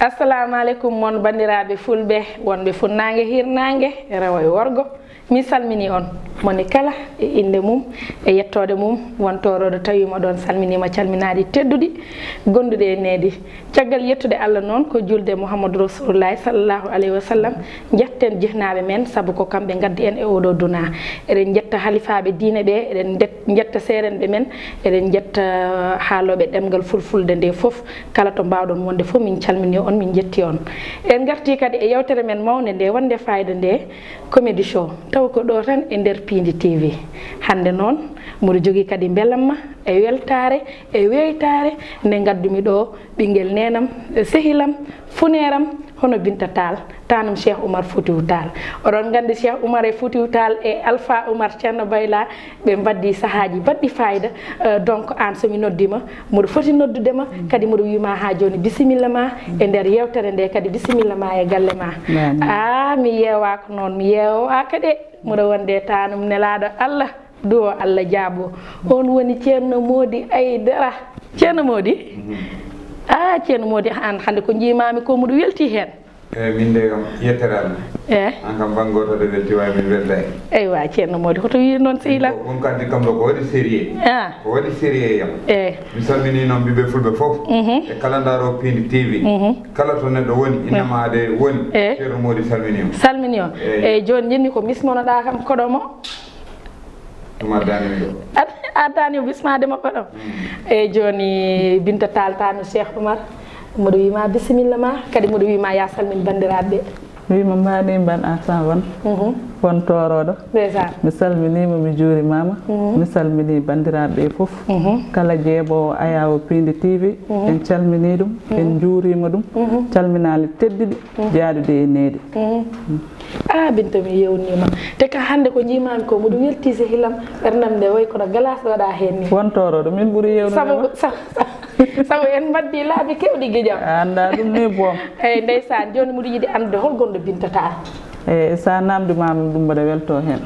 assalamu alaikum mon bandiraɓe fulɓe wonɓe funnangue hirnangue rewo e worgo mi salmini on moni kala e inde mum e yettode mum wontoroɗo tawima ɗon salminima calminaɗi tedduɗi gonduɗe e needi caggal yettude Allah noon ko julde Mouhamadou Rasulullahi sallallahu alayhi wa sallam jetten jehnaɓe men saabu ko kamɓe gaddi en e oɗo duna eɗen jetta halifaɓe diine ɓe eɗen jetta serenɓe men eɗen jetta haaloɓe ɗemgal fulfulde nde foof kala to mbawɗon wonde fof min calmini on min jetti on en garti kadi e yewtere men mawde nde wonde fayida nde comédie show taw ko ɗo tan e nder Pindi TV hande noon mbiɗo jogui kadi belamma e weltare e weytare nde gaddumi ɗo ɓinguel nenam sehilam funeram hono Binta Tall tanum Cheikh Oumar Foutiyou Tall oɗon gandi Cheikh Oumar e Foutiyou Tall e Alpha Oumar Ceerno Bayla ɓe mbaddi sahaji baɗɗi fayida donc an somi noddima mbiɗo foti noddudema kadi mbiɗo wima ha joni bisimilla ma e nder yewtere nde kadi bisimilla ma e galle ma mi yewaka noon mi yewaka de mbiɗo wonde tanum nelaɗo Allah duwo Allah jaabo on woni Ceerno Mody Aidara Ceerno Mody Ceerno Mody an hande ko jimami ko mbiɗo welti hen min de kam yetterami an kam bangoto de welti way min weltay eywa Ceerno Mody hoto wi noon sehila on kaddi kam ɗo ko waɗi sérieux ko waɗi sérieux yam mi salmini noon ɓiɓe fulɓe foof e kala daro Pindi TV kala to neɗɗo woni innama ade woni Ceerno Mody salmini on eyyi joni jinmi ko bismonoɗa kam koɗomo adani bismadema koɗom eyyi joni Binta Tall tano Cheikh Oumar mbiɗo wima bisimilla ma kadi mbiɗo wima ya salmin bandiraɓe wima mbaɗi mban asan won toroɗo mi salminima mi juurimama mi salmini bandiraɓe foof kala jeeɓowo ayawo Pindi TV en calmini ɗum en juurima ɗum calminali tedduɗi jaadude e needi Binta mi yewnima te ka hande ko jimami ko mbiɗo welti sehilam ɓerdam nde way kono glace waɗa hen ni won toroɗo min ɓuuri yewnudema sabu en mbaddi laabi kewɗi guiƴam anda ɗum ni boom eyyi ndeysan joni mbiɗo yiiɗi andude hol gonɗo Binta Tall eyyi sa namdimami ɗum mbaɗa welto hen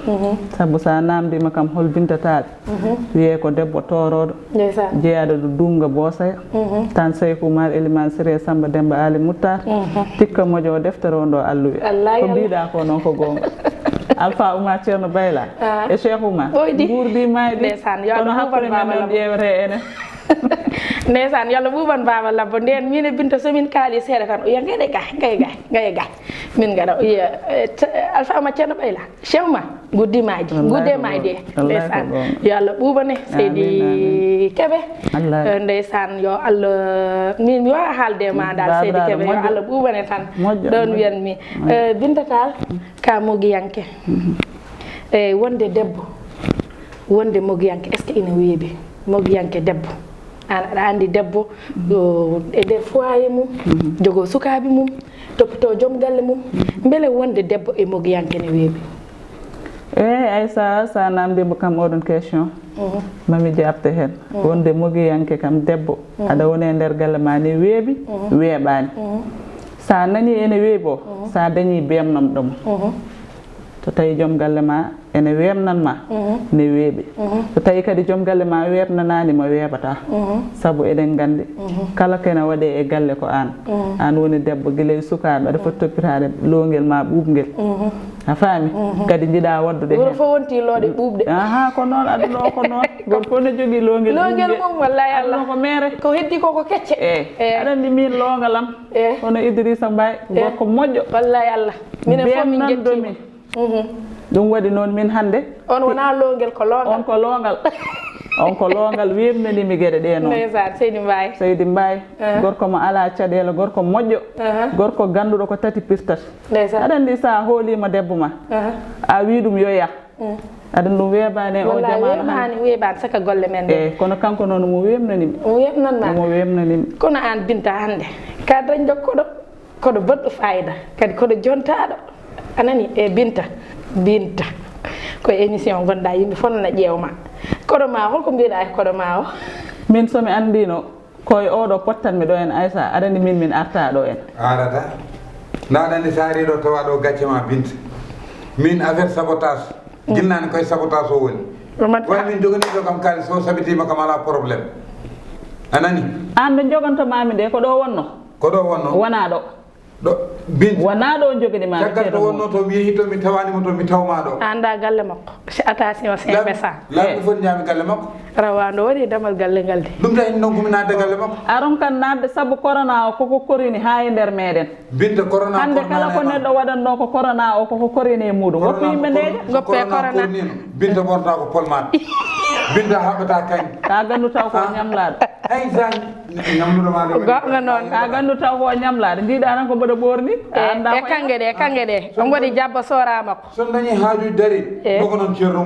saabu sa namdima kam hol Binta Tall wiye ko debbo toroɗo jeeyaɗo ɗo Dunga Boosaya tan Cheikh Oumar Elimane Siré Samba Demba Ali Moutar tikka moƴo deftere on ɗo alluɓe ko mbiɗa ko noon ko gonga Alpha Oumar Ceerno Bayla e Cheikh Oumar guurdi mayɗi kono hakkude men on ƴewete enen ndeysan yalla ɓuuɓan baba labbo nden min e Binta somin kaali seeɗa tan o wiya gaye ga min gaɗa o wiya Alpha Oumar Ceerno Bayla Cheikh Oumar guddemaji de ndeysan yo Allah ɓuuɓane Seydi Keɓe ndeysan yo Allah min mi wawa haalde ma dal Seydi Keɓe yo Allah ɓuuɓane tan ɗon wiyanmi Binta Tall ka mogiyanke eyyi wonde debbo wonde mogiyanke est ce que ina weeɓi mogiyanke debbo an aɗa andi debbo e nder foyer mum jogo sukaɓe mum toppito joom galle mum beele wonde debbo e mogiyanke ne weeɓi eyyi Aissa sa namdimo kam oɗon question mami jabte hen wonde mogiyanke kam debbo aɗa woni e nder galle ma ne weeɓi weeɓani sa nani ene weeɓo sa dañi bemnam ɗum so tawi joom galle ma ene wemnanma ne weeɓi so tawi kadi joom galle ma webnananima weeɓata saabu eɗen gandi kala kene waɗe e galle ko an woni debbo guila e sukaɓe aɗa foti toppitade lowguel ma ɓuuɓguel a faami kadi jiiɗa waddude hen fof wonti looɗe ɓuuɓde ko noon aduna ko noon goto fof ne jogui lowguel mum wallahi Allah ko mere ko heddi koko kecce aɗa andi min longalam hono Idrissa Mbaye gorko moƴƴo wallahi Allah minen fof min jettima ɗum waɗi noon min hannde on wona lowguel ko longal on ko longal webnanimi gueɗe ɗe noon Seydi Mbaye gorko mo ala caɗele gorko moƴƴo gorko ganduɗo ko tati pirtati aɗa andi sa hoolima debbo ma a wi ɗum yo yah aɗa ɗum weeɓani o jamanu weeɓani saka golle men ɗe kono kanko noon mo webnanimi mo webnanimi kono an Binta hannde ka dañɗo koɗo baɗɗo fayida kadi koɗo jontaɗo anani e Binta ko émission gonɗa yimɓe fof nana ƴeewma koɗo ma holko mbiɗa e koɗo ma o min somi andino koye oɗo pottanmi ɗo en Aissa aɗa andi min arta ɗo en arata ndaɗa andi sa ari ɗo tawa ɗo gacce ma Binta min affaire sabotage jinnani koye sabotage o woni way min jogani do kam kali so sabitima kam ala problème anani an do jogonto mami de ko do wonno wana do bin wana do jogani ma tagal do wonno to mi yehi to mi tawani mo to mi tawma do anda galle makko si attention 500 la ko fon nyami galle makko rawando wari damal galle galde dum tay non ko mi nadde galle makko aron kan nadde sabu corona o ko korini ha e der meden binde corona hande kala ko neddo wadanno ko corona o ko korini e mudum goppi yimbe ndeje goppe corona binde borta ko polmat binde habata kañ ka gandu taw ko nyamlaade ay san nyamludo ma do gonga non ka gandu taw ko nyamlaade ndida nan ko bodo borni anda e kange de on wadi jabba sora makko son dañi haaju dari boko non Ceerno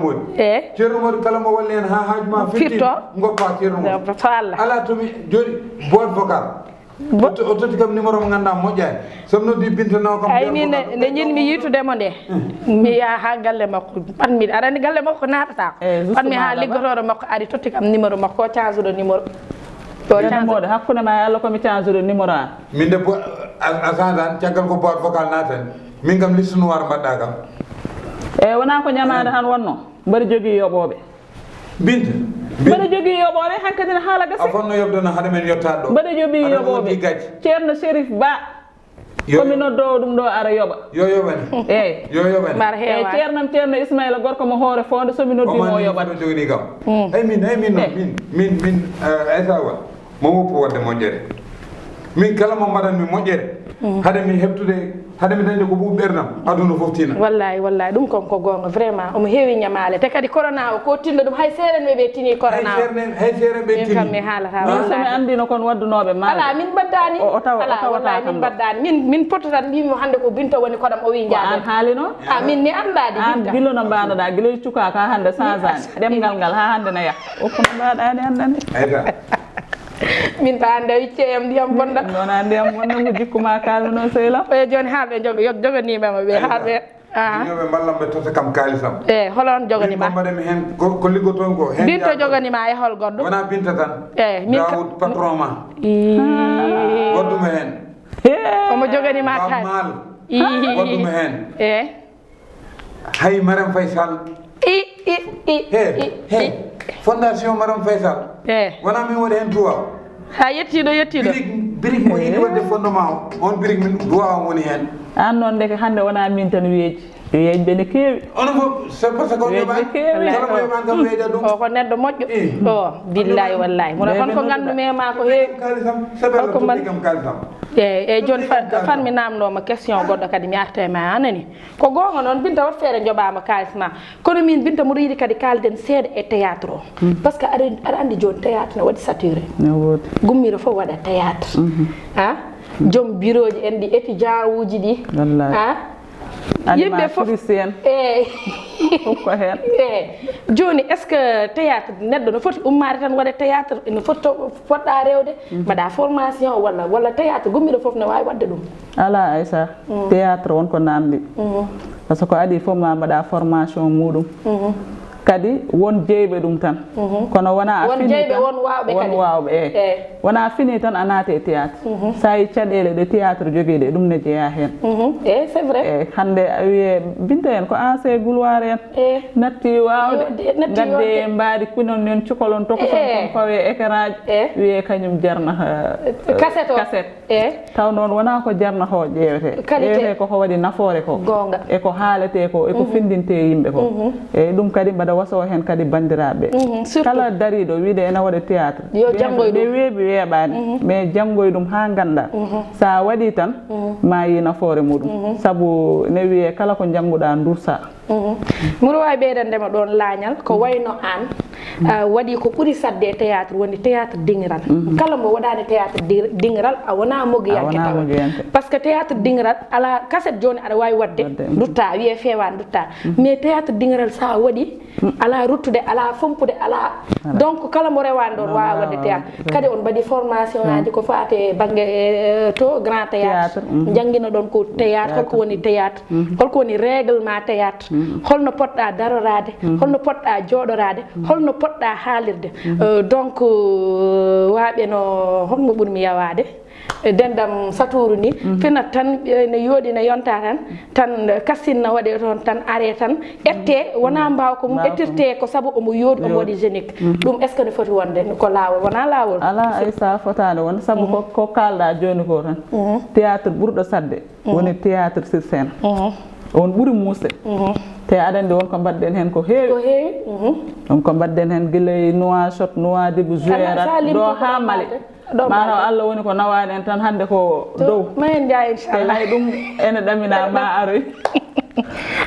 Modi kala mo walli en ha haaju ma firto ngoppa Ceerno Modi to Allah ala to mi joni board vocal o toti kam numéro mo ganda moƴƴani sono noddi binta naw kam ay ni ne ñin mi yitude mo de mi ya ha galle makko pat mi arani galle makko natata pat mi ha liggotoro makko ari totti kam numéro makko change do numéro to change mode hakkunde ma Allah ko mi change do numéro an min de asandan caggal ko board vocal naten min kam liste noir mbadda kam wona ko nyamaade han wonno bari jogi yobobe binta bada jogi yobobe hankadi na hala gasi afonno yobdona hade men yotta do bada jogi yobobe Ceerno Chérif Ba komi noddo dum do ara yoba yo yobani yo yobani mar hewa Ceerno Ismaïla gorko mo hoore fonde so mi noddi mo yoba do jogini kam ay min aysa wa mo woppo wadde moƴƴere min kala mo mbadan mi moƴƴere hade mi hebtude hade mi dañde ko buuɓi ɓerdam aduna fof tina wallahi ɗum kon ko gonga vraiment omo heewi ñamale te kadi corona o ko tinno ɗum hay seeren ɓe tini corona hay seeren ɓe tini kam mi haalata min somi andino kon waddunoɓe ma ala min baddani ala wallahi min baddani min potatan mbimi hande ko Binta woni kodam o wi jaade an haalino min ni andadi Binta an gilo no mbanoɗa gilo cuka ka hande sans an ɗemgal ngal ha hande naya okkono mbaɗani andani min ta ande wicceyam ndiyam bonda nona ndiyam bonda ko jikkuma kalmi noon sehlam e joni haalɓe joganimama ɓe haalɓe ñoɓe ballam ɓe tota kam kaalisam holon joganima mbaɗami hen ko liggoton ko hen Binta joganima e hol goɗɗo wona Binta tan Daoud patron ma godduma hen omo joganima mal godduma hen hay Mariame Faye Sall fondation Mariame Faye Sall wona min waɗi hen duwaw ha yettiɗo birig mo yiɗi wadde fondement o on birig min duwaw woni hen an noon deke hande wona min tan weeji ɓe ne keewi ono fof c'est parce que kala mo yoɓani kam weeja ɗum o ko neɗɗo moƴƴo o billahi wallahi mono kon ko gandumi ma ko heewi kalisam saɓeɗo kam kalisam e joni fan mi namdoma question goɗɗo kadi mi arta e ma anani ko gonga noon Binta wat feere joɓama kalis ma kono min Binta mbiɗo yiiɗi kadi kalden seeɗa e théâtre o par ce que aɗa andi joni théâtre ne waɗi saturé gummiro fof waɗa théâtre joom bureau ji en ɗi étudiant uji ɗi yimɓe fof ko hen joni est ce que théâtre neɗɗo no foti ummade tan waɗa théâtre no foti poɗɗa rewde mbaɗa formation walla théâtre gummiɗo foof ne wawi wadde ɗum ala Aissa théâtre wonko namdi par ce que ko adi fof ma mbaɗa formation muɗum kadi won jeyɓe ɗum tan kono wona won wawɓe wona fini tan a naate théâtre sa yi caɗele ɗe théâtre jogui ɗe ɗum ne jeeya hen c'est vrai hande a wiye Binta en ko ancien gloire en natti wawde gadde mbaɗi kunon nen cukalon tokoson kon fawe écran ji wiye kañum jarna cassette taw noon wona ko jarna ho ƴeewete koko waɗi nafoore ko eko haalete ko eko findinte yimɓe ko eyyi ɗum kadi mbaɗa waso hen kadi bandiraɓe kala dariɗo wiide ene waɗa théâtre ɓe weeɓi weeɓani mais janggoy ɗum ha ganda sa waɗi tan ma yi nafoore muɗum saabu ne wiye kala ko jangguɗa dursa mbiɗo wawi ɓeydandema ɗon laañal ko wayno an waɗi ko ɓuuri sadde e théâtre woni théâtre dingiral kala mo waɗani théâtre dingiral a wona mogiyanke tawa par ce que théâtre dingiral ala cassette joni aɗa wawi wadde dutta wiye fewani dutta mais théâtre dingiral sa waɗi ala ruttude ala fompude ala donc kala mo rewani ɗon wawa wadde théâtre kadi on mbaɗi formation aji ko fate banggue to grand théâtre jangguina ɗon ko théâtre holko woni théâtre holko woni règlement théâtre holno poɗɗa darorade holno poɗɗa joɗorade holno poɗɗa haalirde donc waaɓe no holmo ɓuurmi yawade dendam saturu ni fina tan ne yodi ne yonta tan kassinna wade ton tan are tan ette wona mbaw ko mum ettirte ko sabu omo yodi omo wadi génique dum est ce que ne foti wonde ko lawol wona lawol ala ay sa fotade won sabu ko kalda joni ko tan théâtre burdo sadde woni théâtre sur scène on buri musse te adande won ko badden hen ko heewi on ko badden hen gilay noa shot noa debu jouera do ha male manaw Allah woni ko nawani en tan hande ko dow mayen ja inchallah hay dum ene damina ma aroy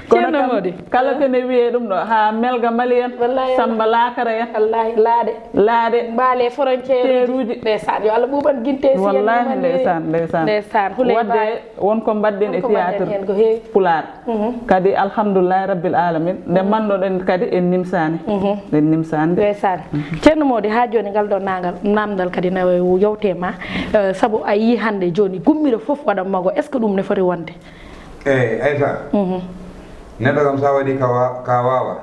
kono modi kala tene wiye dum do ha melga maliyen samba lakara en wallahi laade baale frontière uji ndeysaan yo Allah buban ginte ci wallahi ndeysaan wadde won ko badden e théâtre pular kadi alhamdulillah rabbil alamin de mando den kadi en nimsani ndeysaan ceerno modi ha joni gal do nangal namdal kadi na yowtema sabu ayi hande joni gummiro fof wada mago est ce que dum ne fori wonde Aïssa neɗɗo kam sa waɗi ka wawa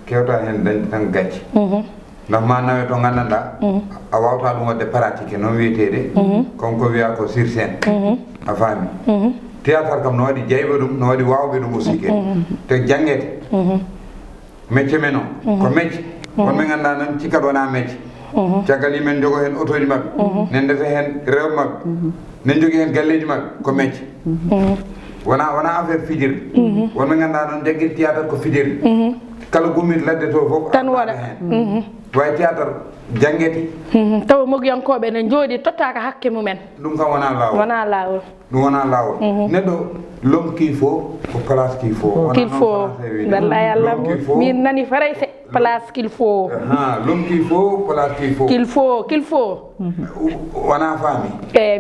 kewta hen dañde tan gacce ndax ma nawe to gandanɗa a wawta ɗum wadde pratique noon wiyetede comme ko wiya ko sur scène a faami théâtre kam no waɗi jeyɓe ɗum no waɗi wawɓe ɗum aussi ke te jangguete métier men o ko métier wonɓe ganduɗa nan cikkat wona métier caggal yimen jogo hen auto ji mabɓe nen ndeta hen rewɓe mabɓe nen jogui hen galleji mabɓe ko métier wona affaire fijirde wonɓe ganduɗa ɗon jagguiri théâtre ko fijirde kala gummit ladde to fof tan waɗa hen way théâtre jangguete taw mogiyankoɓe ne jooɗi tottaka hakke mumen ɗum kam wona lawol ɗum wona lawol neɗɗo l'homme qu'il faut ko place qu'il faut wallahi Allah min nani farayse place qu'il faut l'homme qu'il faut place qu'il faut wona faami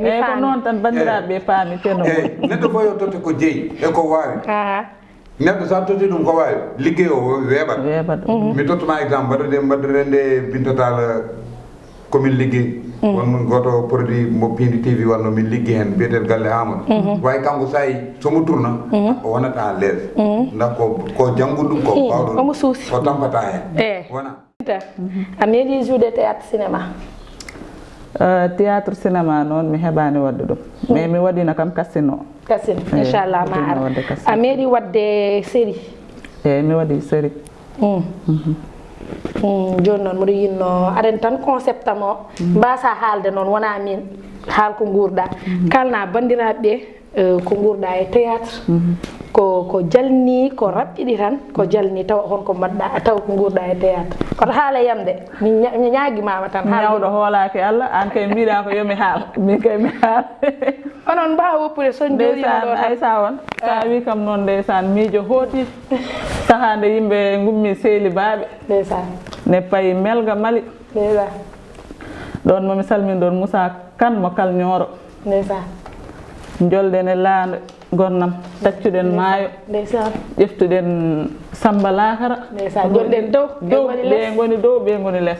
mi ko non tan bandiraɓe paami teno neɗɗo fof yo totte ko jeeyi e ko wawi neɗɗo sa totti ɗum ko wawi liggey o weeɓat mi tottuma exemple mbaɗɗoɗen nde bintatal komin liggey won goto produit mo Pindi TV wanno min liggi hen biyetel galle Amadou way kanko sayi somo tourna o wonata à l'aise ndax ko jangguɗum ko bawɗo omo suusi ko tampata hen wona a meeɗi joude théâtre cinéma théâtre cinéma noon mi heɓani wadde ɗum mais mi waɗino kam casino inchallah ma ara a meeɗi wadde série eyyi mi waɗi série joni noon mbiɗo yinno aɗen tan concept am o mbasa haalde noon wona min haal ko guurɗa kalna bandiraɓe ko guurɗa e théâtre ko jalni ko raɓɓiɗi tan ko jalni taw honko mbaɗɗa taw ko guurɗa e théâtre koto haala yamde mi ñaguimama tan ñawɗo hoolaki Allah an kay mbiɗa ko yomi haal min kay mi haal onon mbawa woppude son jooɗima ɗo Aïssa on sa wi kam noon ndeysan miijo hooti sahande yimɓe gummi seelibaɓe ndeysan ne payi melga mali ndeysan ɗon momi salmin ɗon Moussa Kane mo Kalñooro ndeysan jolɗen e laande gonnam taccuɗen maayo ƴeftuɗen Samba Lakara gonɗen dow ɓe goni dow ɓe goni less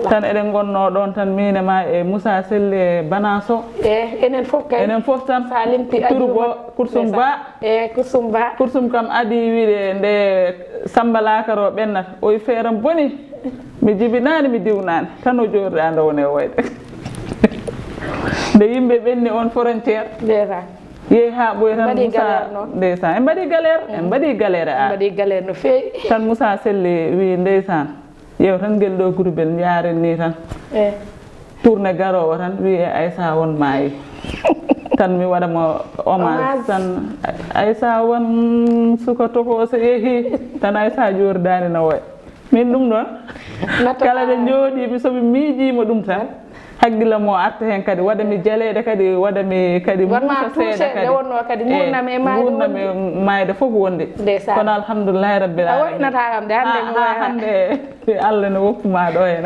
tan eɗen gonno ɗon tan min ma e Moussa Selli e Bana Sow enen fof tan Tourbo Kursum Ba Kursum kam adi wiide nde Samba Lakara o ɓennata oyi feeram boni mi jibinani mi diwnani tan o jorɗa nde woni e woyde nde yimɓe ɓenni on frontiére yeehi ha ɓoy tan Moussa ndeysan en mbaɗi galére no feewi tan Moussa Selli wi ndeysan ƴeew tan guel ɗo groupel jaren ni tan tourné garowo tan wi e Aïssa won maayi tan mi waɗamo hommage tan Aïssa won suka toko so yeehi tan Aïssa jordani no woya min ɗum ɗon kala ɓe jooɗimi somi miijima ɗum tan haggilla mo arta hen kadi waɗami jaleɗe kadi waɗami kadi musa seeɗa kadi gurnami mayde fof wonde kono alhamdoulillahi rabbil alamin hande Allah ne woppuma ɗo hen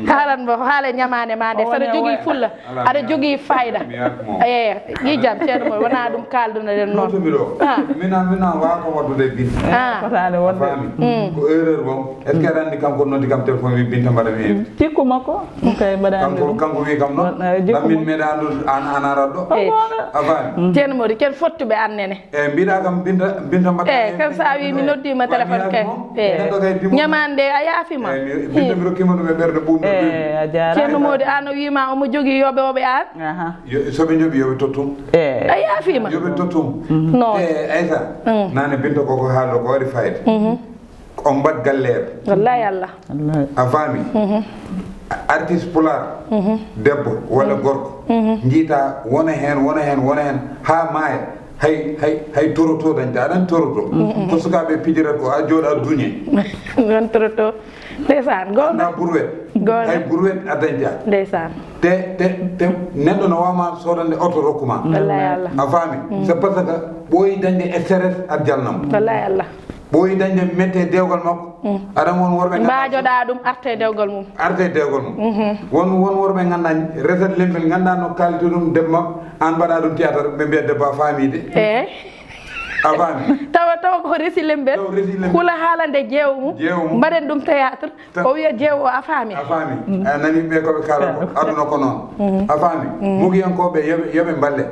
haalanmo haala ñamane ma nde saɗa jogui fulla aɗa jogui fayida yijam ceerno mo wona ɗum kaldunoɗen noon mina wako waddude binta fotani wonde ko erreur mom est ce que aɗa andi kanko noddi kam téléphone wi binta mbaɗami heɓde cikku makko kay mbaɗani kanko wi kam noon min meeɗa andude an arat ɗo a faami ceerno Mody ken fottuɓe annene mbiɗa kam binta mbaɗa kan sa wi mi noddima téléphone kay ñamande a afima binde mi rokkima ɗum e ɓerde ɓumɗo a jarama ceerno Mody an o wiima omo jogui yoɓe oɓe an soɓe jooɓi yoɓe tottum a yaafima yoɓe tottum non Aissa nane binta koko haalɗo ko waɗi fayde on mbat galleere wallahi Allah a faami artiste pular debbo walla gorko jiita wona hen ha maaya hay toroto dañta aɗan toroto ko sukaɓe pijirat ko a jooɗa duñe non toroto ndeysaan gonga ɓurwet hay ɓurwet a dañta ndeysaan te neɗɗo no wawma sodande auto rokkuma wallahi Allah a faami c'est parce que ɓooyi dañde stress a jalnamo wallahi Allah ɓooyi dañde mette dewgal makko aɗan won worɓe mbajoɗa ɗum arte dewgal mum won worɓe ganduɗa resat lembel ganduɗa no kalite ɗum debbo an mbaɗa ɗum théâtre ɓe mbiya debbo a faamide a faami tawa ko resi lembel hula haalande jeewo mum mbaɗen ɗum théâtre o wiya jeewo a faami a nani ɓe koɓe kala ko aduna ko noon a faami mugiyankoɓe yoɓe mballe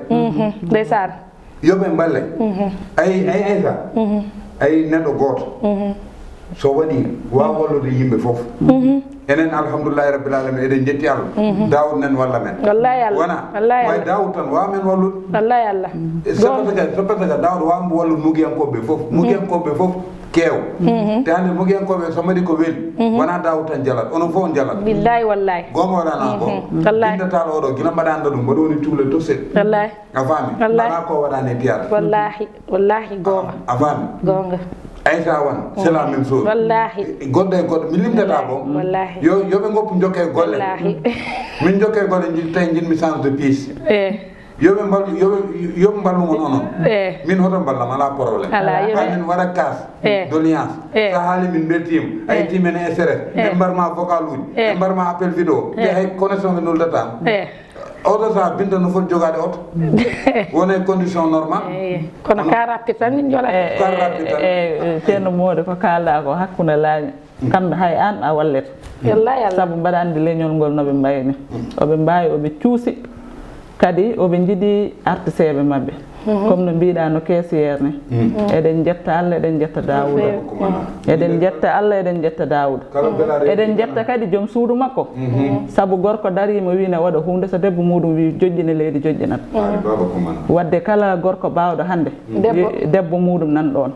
ndeysaan yoɓe mballe ay Aissa ay neɗɗo gooto so waɗi wawa wallude yimɓe fof enen alhamdoulillahi rabbil alamin eɗen jetti Allah Daoud nan walla men wona way Daoud tan wawa men wallude wallahi Allah so parce que Daoud wawmo wallude mugiyankoɓe fof keew te hande mugiyankoɓe so mbaɗi ko weeli wona Daoud tan jalat onon fof on jalat billahi wallahi gonga waɗana ko indatal oɗo gila mbaɗanda ɗum mbaɗa woni tuule toset wallahi a faami wona ko waɗane théâtre wallahi gonga a faami gonga Aissa wan c'est la même chose wallahi goɗɗo e goɗɗo mi limtata bon wallahi yoɓe goppu jokke golle min jokke golle tawi jinmi change de piece yoɓe mballumon onon min hoto ballam ala probléme hamin waɗa cas doléance sa haali min beltima a yettimen SRS ɓe mbarma vocal uji ɓe mbarma appel vidéo te hay connexion ɓe nuldatama oto sa binta no foti jogade oto wona condition normal kono ka rapide tan min jola ceerno Mody ko kalɗa ko hakkude laaña kamɓe hay an a wallet saabu mbaɗa andi leñol ngol noɓe mbayni oɓe mbawi oɓe cuusi kadi oɓe jiiɗi artiseɓe mabɓe comme no mbiɗa no caissiére ni eɗen jetta Allah eɗen jetta Daouda eɗen jetta Allah eɗen jetta Daouda eɗen jetta kadi joom suudu makko saabu gorko darima wi ne waɗa hunde so debbo muɗum wi joƴƴine leydi joƴƴinat wadde kala gorko bawɗo hande debbo muɗum nan ɗon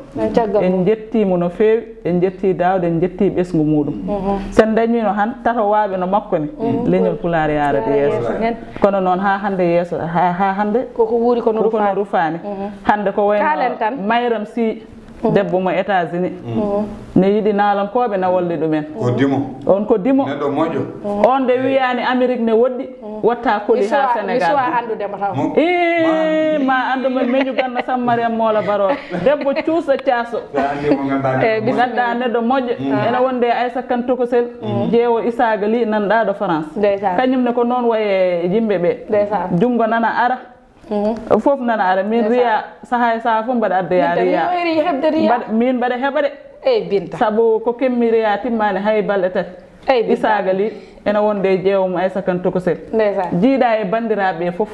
en jettimo no fewi en jetti Daouda en jetti ɓesgu muɗum sen dañino han tato waɓe no makko ni leñol Pulaar yarade yeeso kono noon ha hande yeeso ha hande koko wuuri kono rufa hande ko wayno Mayram Sy debbo mo États-Unis ne yiɗi naalankoɓe na walli ɗumen on ko dimo on de wiyani Amérique ne woɗɗi watta koli ha Sénégal ma anduma meñu ganna Sam Mariame Mola Baro debbo cuusa caaso gadda neɗɗo moƴƴo ene wonde Aissa Kane Tokosel jeewo Isaga Ly nanɗa ɗo France kañumne ko noon waye yimɓeɓe jungo nana ara fof nana ara min riya saha fof mbaɗa addoya riya min mbaɗa heɓa de saabu ko kemmi riya timmani hay balɗe tati Isaga Ly ene wonde jeewmo Aissa Kane Tokosel jiiɗa e bandiraɓe fof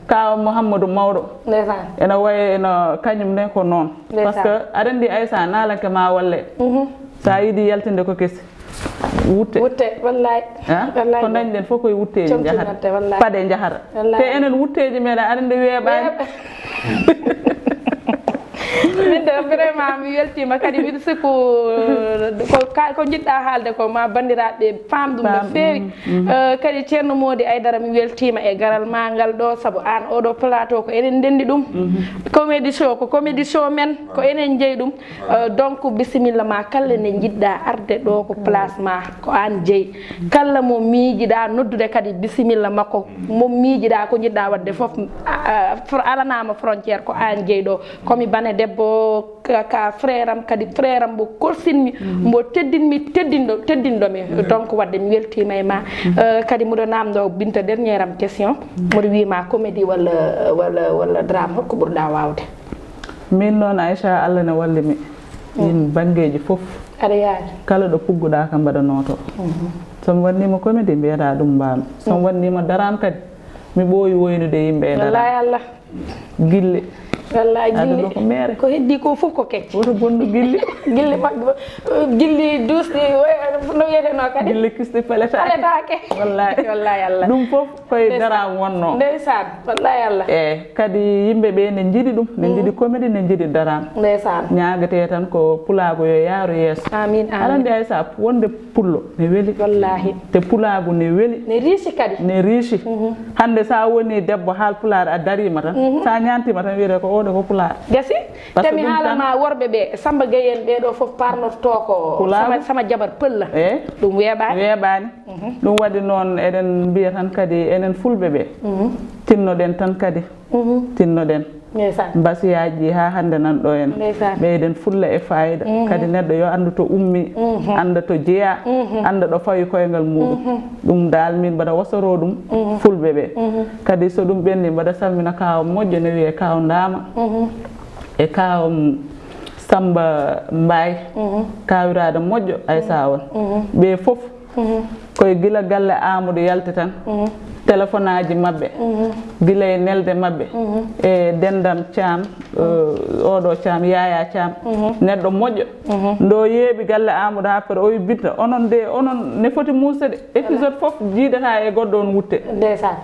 kaw Mouhamadou Mawɗo ene waye eno kañum ne ko noon par ce que aɗa andi Aissa naalanke ma walle sa yiiɗi yaltinde ko kesi wutte wallahi ko dañɗen fof koye wutteji jahata paɗe jahata te enen wutteji meɗen aɗa andi weeɓani min de vraiment mi weltima kadi mbiɗa sikku ko jiɗɗa haalde ko ma bandiraɓe faam ɗum no feewi kadi ceerno Mody Aidara mi weltima e garal ma ngal ɗo saabu an oɗo plateau ko enen ndendi ɗum comédie show ko comédie show men ko enen jeeyi ɗum donc bisimilla ma kala ne jiɗɗa arde ɗo ko place ma ko an jeeyi kala mo miijiɗa noddude kadi bisimilla makko mo miijiɗa ko jiɗɗa wadde foof alanama frontiére ko an jeeyi ɗo komi bane debbo ka frère am kadi frère am mbo korsinmi mbo teddinɗomi donc wadde mi weltima e ma kadi mboɗo namdo Binta dernière am question mboɗo wima comédie walla drame hokko ɓurɗa wawde min noon Aissa Allah ne wallimi in banggueji foof aɗa yaadi kala ɗo pugguɗa kam mbaɗanoto somi wannima comédie mbiyata ɗum mbami somi wannima darame kadi mi ɓooyi woynude yimɓe e dara Allah guille wallahi aduna ko mere ko heddi ko fof ko kecc woto bondu gilli gilli maggo gilli dusdi no yeteno kadi gilli kisti paletake wallahi wallahi Allah dum fof koy dara wonno ndeysan wallahi Allah kadi yimbe be ne jidi dum ne jidi comédie ne jidi daram ndeysan ñaagate tan ko pulaago yo yaaru yeso amin alande ay sa wonde pullo ne weli wallahi te pulaago ne weli ne riisi kadi ne riisi hande sa woni debbo haal pulaar a darima tan sa ñantima tan wiide ko oɗo ko pulaar gasi tami haalama worɓe ɓe Samba Gueye en ɓeɗo fof parnoto ko sama jabar pëlla ɗum weeɓani ɗum waɗi noon eɗen mbiya tan kadi enen fulɓe ɓe tinnoɗen tan kadi tinnoɗen mbasiyaji ha hande nan ɗo en ɓeyden fulla e fayida kadi neɗɗo yo andu to ummi anda to jeeya anda ɗo fawi koyngal muɗum ɗum dal min mbaɗa wasoro ɗum fulɓe ɓe kadi so ɗum ɓenni mbaɗa salmina kaw moƴƴo ne wiye kaw Ndama e kaw Samba Mbaye kawirade moƴƴo Aissa on ɓe fof koye gila galle Amadou Yalte tan téléphone aji mabɓe gila e nelde mabɓe e Dendam Thiam oɗo Thiam Yaya Thiam neɗɗo moƴƴo ndo yeeɓi galle Amadou ha fere o wi Binta onon de onon ne foti muusede épisode fof jiidata e goɗɗo on wutte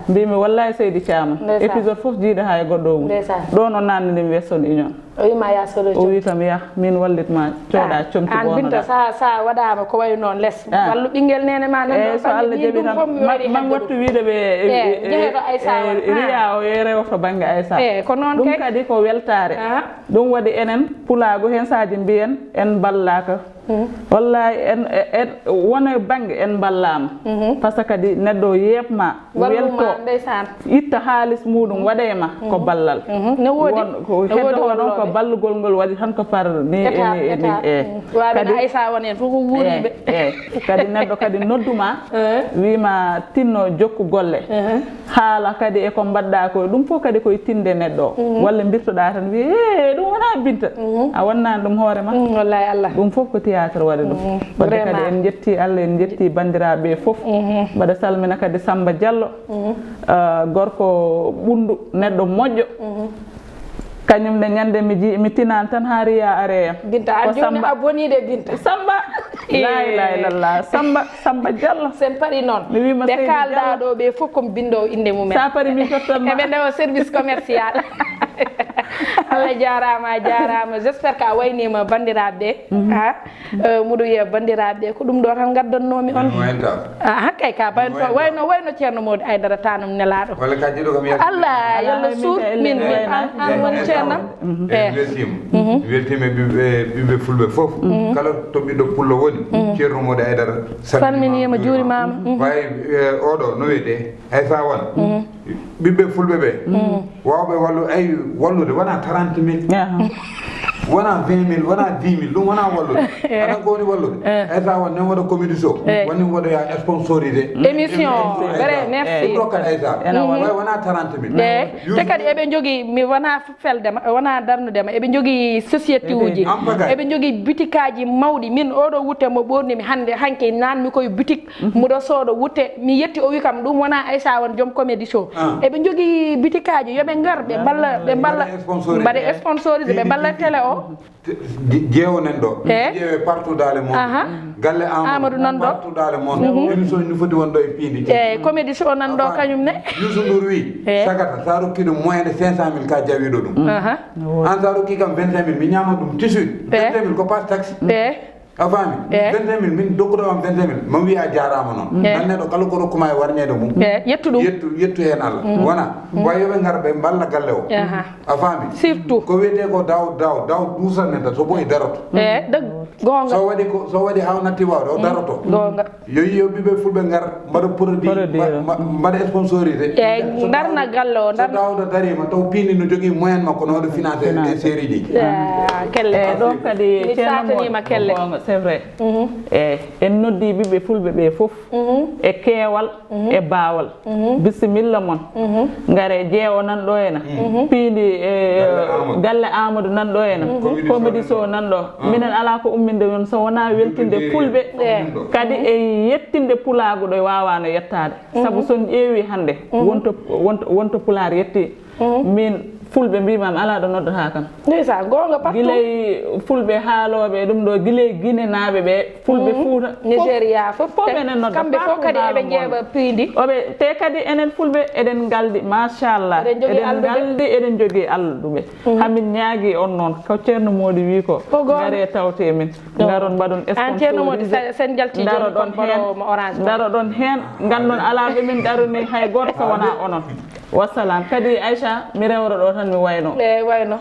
mbimi wallahi Seydi Thiam épisode fof jiidata e goɗɗo o wutte ɗo no nannanimi Western Union o wima ya solo o wi kam ya min wallitma cooɗa comti an Binta sa waɗama ko way noon less wallu ɓinguel nene ma nan so Allah jaɓi tan man wattu wiide ɓe jeeheto Aissa riya o e rewto banggue Aissa ko noon ɗum kadi ko weltare ɗum waɗi enen pulaago hen saji mbiyen en ballaka wallahi en wona banggue en ballama par ce que kadi neɗɗo yeɓma welto itta haalis muɗum waɗema ko ballal ne wodi ko heddo non ko ballugol ngol waɗi tan ko par ni kadi Aissa won en fof ko wuuriɓe kadi neɗɗo kadi nodduma wima tinno jokku golle haala kadi e ko mbadɗa ko ɗum fof kadi koye tinde neɗɗo walla birtoɗa tan wi ɗum wona Binta a wonnani ɗum hoorema wallahi Allah ɗum fof ko théâtre waɗi ɗum wadde kadi en jetti Allah en jetti bandiraɓe fof mbaɗa salmina kadi Samba Diallo gorko ɓundu neɗɗo moƴƴo kañum ne ñande mi tinani tan ha riya areyam Binta a joni a bonide Binta Samba la ilaha illallah Samba Diallo sen paari noon ɓe kalɗa ɗo ɓe fof komi bindowo inde mumen sa paari mi tottanma eɓe ndewa service commercial Allah jarama j'espère que a waynima bandiraɓe ha muɗo wiya bandiraɓe ko ɗum ɗo tan gaddannomi on hakkay ka wayno ceerno Modou Aidara tanum nelaɗo Allah yalla suur min an woni ceernam weltima ɓiɓɓe fulɓe fof kala to ɓiɗɗo pullo woni ceerno Modou Aidara salminima juurimama way oɗo no wiyete Aissa won ɓiɓɓe fulɓe ɓe wawɓe wallude wona 30 000 wona 20 000 wona 10 000 ɗum wona wallude aɗa ko woni wallude Aissa won nen waɗa comédie show woni waɗoya sponsorisé émission vrai merci ɗokkat Aissa way wona 30 000 te kadi eɓe jogui mi wona feldema wona darnudema eɓe jogui société uji eɓe jogui boutique aji mawɗi min oɗo wutte mo ɓornimi hande hanke nanmi koye boutique muɗo sooɗo wutte mi yetti o wi kam ɗum wona Aissa won joom comédie show eɓe jogui boutique aji yoɓe gar ɓe balla mbaɗa sponsorisé ɓe balla télé o jeewonen ɗo ƴeewe partout dans le monde galle Amadou nan ɗo partout dans le monde émission ni foti wonɗo e piidi eyyi comédie show nan ɗo kañum ne Youssou Ndour wi sagata sa rokki ɗum moyen de 500 000 ka jawiɗo ɗum an sa rokki kam 25 000 mi ñama ɗum tissude 25 000 ko passe taxe a faami 25 000 min dokkuɗo am 25 000 mo wiya jarama noon nan neɗɗo kala ko rokkuma e warñede mum yettu ɗum yettu hen Allah wona way yoɓe gara ɓe balla galle o a faami surtout ko wiyete ko daw duusal men ta so boyi daroto gonga so waɗi haw natti wawde o daroto gonga yo ɓiɓe fulɓe gar mbaɗa produit mbaɗa sponsorisé darna galle o so dawda darima taw piini no jogui moyen makko no waɗa financé e série ɗi kelle ɗon kadi satanima kelle c'est vrai en noddi ɓiɓɓe fulɓe ɓe fof e keewal e baawal bisimilla mon ngare jeewo nan ɗo ena piindi galle Amadou nan ɗo ena comédie show nan ɗo minen ala ko umminde on so wona weltinde fulɓe kadi e yettinde pulaago ɗo wawano yettade saabu son ƴeewi hande wonto pulaar yetti min fulbe mbimam ala do noddata kam ndeysa gonga partout gilay fulbe haalobe dum do gilay Guinée naabe be fulbe Fuuta Nigeria fof enen nodda kambe fof kadi ebe jeeba pindi obe te kadi enen fulbe eden galdi machallah eden galdi eden jogi alluɓe hamin ñaagi on noon ko ceerno Mody wi ko gare tawte min garon badon an ceerno Mody sen jalti daro don hen daro don hen gandon ala be min daruni hay goto ko wana onon wassalam kadi Aisha mi rewro do tan mi wayno wayno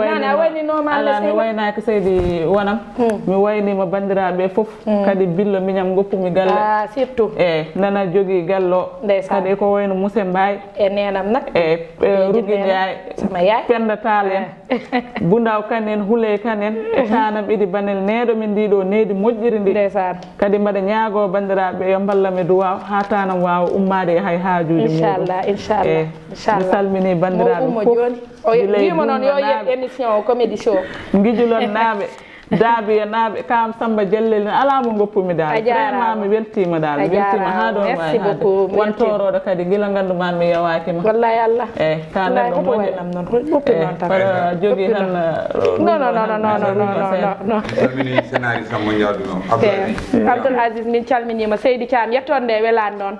nana wayni no ma ala mi wayna ko seydi wonam mi wayni mo bandirabe fof kadi billo miñam goppumi galle surtout nana jogi gallo kadi ko wayno Mousse Mbaye nenam nak Rugi Ndiaye sama yaay Penda Tall en Bundaw kanen Hule kanen tanam idi banel needo min dido needi mojjiri ndi kadi mbaɗa ñaago bandiraɓe yo ballame duwaw ha tanam wawa ummade hay haajuji inchallah inchallah mi salmini bandiraɓe fof o wimo noon yo yeb émission o comédie show guijulon naaɓe daabiya naaɓe kam Samba Jellel ala mo goppumi dal vraiment mi weltima dal mi weltima ha do won toroɗo kadi gila ganduma mi yawakima wallahi Allah ka neɗɗo moƴƴo non goppi non tan jogi tan non salmini scénario sammo jaaduno Abdoul Aziz min calminima Seydi Thiam yettonde welani noon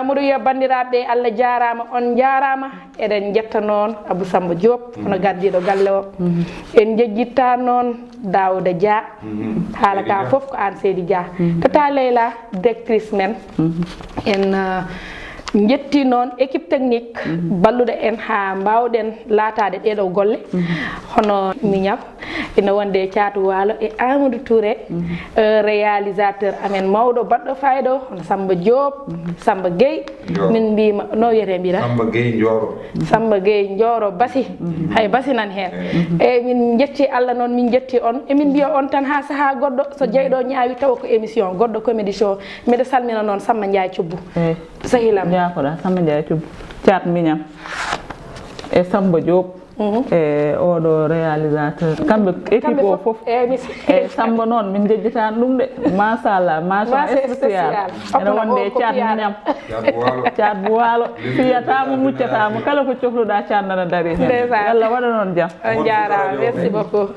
muɗum yo bandiraɓe Allah jarama on jarama eɗen jetta noon Abou Samba Diop hono gardiɗo galle o en jejjitta noon Daouda Dia haala ka fof ko an Seydi Dia tata Leyla directrice men en jetti noon équipe technique balluɗo en ha mbawɗen laatade ɗeɗo golle hono miñam ina wonde Thiatou Walo e Amadou Touré réalisateur amen mawɗo baɗɗo fayda o hono Samba Diop Samba Gueye min mbima no wiyete mbira Samba Gueye Ndioro Basi hay Basi nan hen e min jetti Allah noon min jetti on e min mbiya on tan ha saaha goɗɗo so jeyɗo ñaawi tawa ko émission goɗɗo comédie show mbiɗa salmina noon Samba Ndiaye Thioubou sahilam jafoɗa Samba Ndiaye Thioubou Thiat Miñam e Samba Diop e oɗo réalisateur kamɓe équipe o fof e Samba noon min jejjitani ɗum de machallah mention spécial ene wonde Thiat Miñam Thiat Bouwalo fiyatamo muccatamo kala ko cohluɗa Thiat nana daari hen Allah waɗa noon jaam on jarama merci beaucoup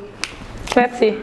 merci